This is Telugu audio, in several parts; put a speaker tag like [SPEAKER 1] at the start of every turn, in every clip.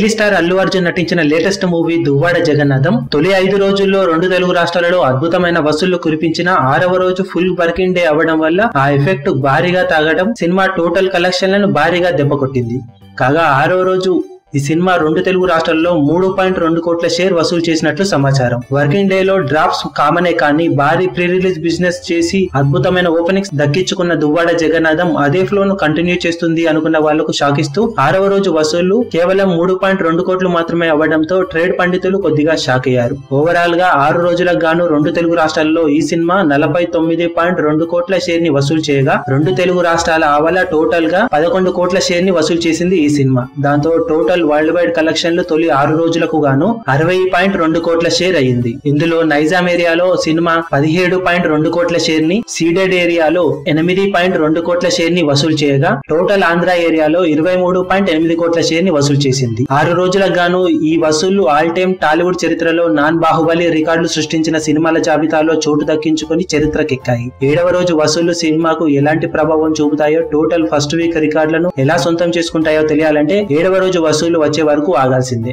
[SPEAKER 1] స్టైలిష్ స్టార్ అల్లు అర్జున్ నటించిన లేటెస్ట్ మూవీ దువ్వాడ జగన్నాథం తొలి 5 రోజుల్లో 2 తెలుగు రాష్ట్రాలలో అద్భుతమైన వసూళ్లు కురిపించిన 6వ రోజు ఫుల్ వర్కింగ్ డే అవ్వడం వల్ల ఆ ఎఫెక్ట్ భారీగా తాగడం సినిమా టోటల్ కలెక్షన్లను భారీగా దెబ్బకొట్టింది. కాగా 6వ రోజు ఈ సినిమా 2 తెలుగు రాష్ట్రాల్లో 3.2 కోట్ల షేర్ వసూలు చేసినట్లు సమాచారం. వర్కింగ్ డే లో డ్రాప్స్ కామనే కానీ భారీ ప్రీ రిలీజ్ బిజినెస్ చేసి అద్భుతమైన ఓపెనింగ్స్ దక్కించుకున్న దువ్వాడ జగన్నాథం అదే ఫ్లో ను కంటిన్యూ చేస్తుంది అనుకున్న వాళ్లకు షాక్ ఇస్తూ 6వ రోజు వసూళ్లు కేవలం 3.2 కోట్లు మాత్రమే అవ్వడంతో ట్రేడ్ పండితులు కొద్దిగా షాక్ అయ్యారు. ఓవరాల్ గా 6 రోజులకు గాను 2 తెలుగు రాష్ట్రాల్లో ఈ సినిమా 49.2 కోట్ల షేర్ ని వసూలు చేయగా 2 తెలుగు రాష్ట్రాల ఆవల టోటల్ గా 11 కోట్ల షేర్ ని వసూలు చేసింది ఈ సినిమా. దాంతో టోటల్ వరల్డ్ వైడ్ కలెక్షన్లు తొలి 6 రోజులకు గాను 60.2 కోట్ల షేర్ అయ్యింది. ఇందులో నైజాం ఏరియాలో సినిమా 17.2 కోట్ల షేర్ ని, సీడెడ్ ఏరియాలో 8.2 కోట్ల షేర్ ని వసూలు చేయగా టోటల్ ఆంధ్ర ఏరియాలో 23.8 కోట్ల షేర్ ని వసూలు చేసింది. 6 రోజులకు గాను ఈ వసూళ్లు ఆల్ టైమ్ టాలీవుడ్ చరిత్రలో నాన్ బాహుబలి రికార్డులు సృష్టించిన సినిమాల జాబితాలో చోటు దక్కించుకుని చరిత్రకెక్కాయి. 7వ రోజు వసూళ్లు సినిమాకు ఎలాంటి ప్రభావం చూపుతాయో, టోటల్ ఫస్ట్ వీక్ రికార్డులను ఎలా సొంతం చేసుకుంటాయో తెలియాలంటే 7వ రోజు వసూళ్లు వచ్చే వరకు ఆగాల్సిందే.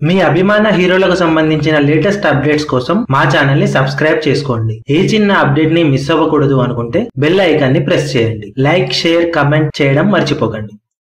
[SPEAKER 1] మీ అభిమాన హీరోలకు సంబంధించిన లేటెస్ట్ అప్డేట్స్ కోసం మా ఛానల్ ని సబ్స్క్రైబ్ చేసుకోండి. ఏ చిన్న అప్డేట్ ని మిస్ అవ్వకూడదు అనుకుంటే బెల్ ఐకాన్ ని ప్రెస్ చేయండి. లైక్, షేర్, కమెంట్ చేయడం మర్చిపోకండి.